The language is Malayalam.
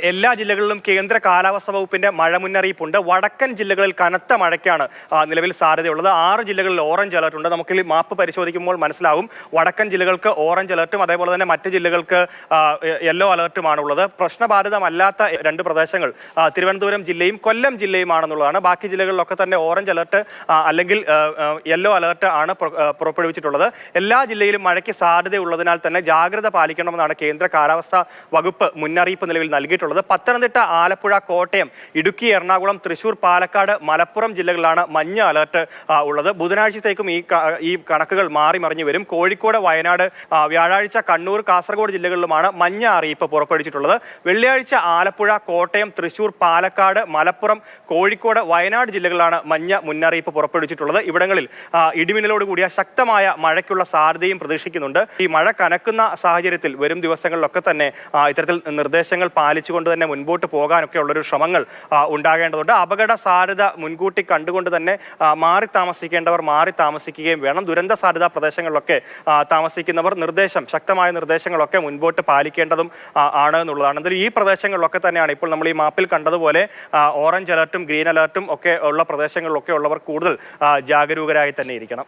എല്ലാ ജില്ലകളിലും കേന്ദ്ര കാലാവസ്ഥാ വകുപ്പിന്റെ മഴ മുന്നറിയിപ്പുണ്ട്. വടക്കൻ ജില്ലകളിൽ കനത്ത മഴയ്ക്കാണ് നിലവിൽ സാധ്യതയുള്ളത്. 6 ജില്ലകളിൽ ഓറഞ്ച് അലർട്ട് ഉണ്ട്. നമുക്ക് മാപ്പ് പരിശോധിക്കുമ്പോൾ മനസ്സിലാവും വടക്കൻ ജില്ലകൾക്ക് ഓറഞ്ച് അലർട്ടും അതേപോലെ തന്നെ മറ്റ് ജില്ലകൾക്ക് യെല്ലോ അലർട്ടുമാണുള്ളത്. പ്രശ്നബാധിതമല്ലാത്ത 2 പ്രദേശങ്ങൾ തിരുവനന്തപുരം ജില്ലയും കൊല്ലം ജില്ലയുമാണെന്നുള്ളതാണ്. ബാക്കി ജില്ലകളിലൊക്കെ തന്നെ ഓറഞ്ച് അലർട്ട് അല്ലെങ്കിൽ യെല്ലോ അലർട്ട് ആണ് പുറപ്പെടുവിച്ചിട്ടുള്ളത്. എല്ലാ ജില്ലയിലും മഴയ്ക്ക് സാധ്യതയുള്ളതിനാൽ തന്നെ ജാഗ്രത പാലിക്കണമെന്നാണ് കേന്ദ്ര കാലാവസ്ഥാ വകുപ്പ് മുന്നറിയിപ്പ് നിലവിൽ നൽകിയിട്ടുള്ളത്. പത്തനംതിട്ട, ആലപ്പുഴ, കോട്ടയം, ഇടുക്കി, എറണാകുളം, തൃശൂർ, പാലക്കാട്, മലപ്പുറം ജില്ലകളിലാണ് മഞ്ഞ അലർട്ട് ഉള്ളത്. ബുധനാഴ്ചത്തേക്കും ഈ കണക്കുകൾ മാറി മറിഞ്ഞു വരും. കോഴിക്കോട്, വയനാട്, വ്യാഴാഴ്ച കണ്ണൂർ, കാസർഗോഡ് ജില്ലകളിലുമാണ് മഞ്ഞ അറിയിപ്പ് പുറപ്പെടുവിച്ചിട്ടുള്ളത്. വെള്ളിയാഴ്ച ആലപ്പുഴ, കോട്ടയം, തൃശൂർ, പാലക്കാട്, മലപ്പുറം, കോഴിക്കോട്, വയനാട് ജില്ലകളിലാണ് മഞ്ഞ മുന്നറിയിപ്പ് പുറപ്പെടുവിച്ചിട്ടുള്ളത്. ഇവിടങ്ങളിൽ ഇടിമിന്നലോട് കൂടിയ ശക്തമായ മഴയ്ക്കുള്ള സാധ്യതയും പ്രതീക്ഷിക്കുന്നുണ്ട്. ഈ മഴ കനക്കുന്ന സാഹചര്യത്തിൽ വരും ദിവസങ്ങളിലൊക്കെ തന്നെ ഇത്തരത്തിൽ നിർദ്ദേശങ്ങൾ പാലിച്ചുകൊണ്ട് തന്നെ മുൻപോട്ട് പോകാനൊക്കെ ഉള്ളൊരു ശ്രമങ്ങൾ ഉണ്ടാകേണ്ടതുണ്ട്. അപകട സാധ്യത മുൻകൂട്ടി കണ്ടുകൊണ്ട് തന്നെ മാറി താമസിക്കേണ്ടവർ മാറി താമസിക്കുകയും വേണം. ദുരന്ത സാധ്യതാ പ്രദേശങ്ങളിലൊക്കെ താമസിക്കുന്നവർ ശക്തമായ നിർദ്ദേശങ്ങളൊക്കെ മുൻപോട്ട് പാലിക്കേണ്ടതും ആണ് എന്നുള്ളതാണ്. എന്തായാലും ഈ പ്രദേശങ്ങളിലൊക്കെ തന്നെയാണ് ഇപ്പോൾ നമ്മൾ ഈ മാപ്പിൽ കണ്ടതുപോലെ ഓറഞ്ച് അലർട്ടും ഗ്രീൻ അലർട്ടും ഒക്കെ ഉള്ള പ്രദേശങ്ങളിലൊക്കെ ഉള്ളവർ കൂടുതൽ ജാഗരൂകരായി തന്നെ ഇരിക്കണം.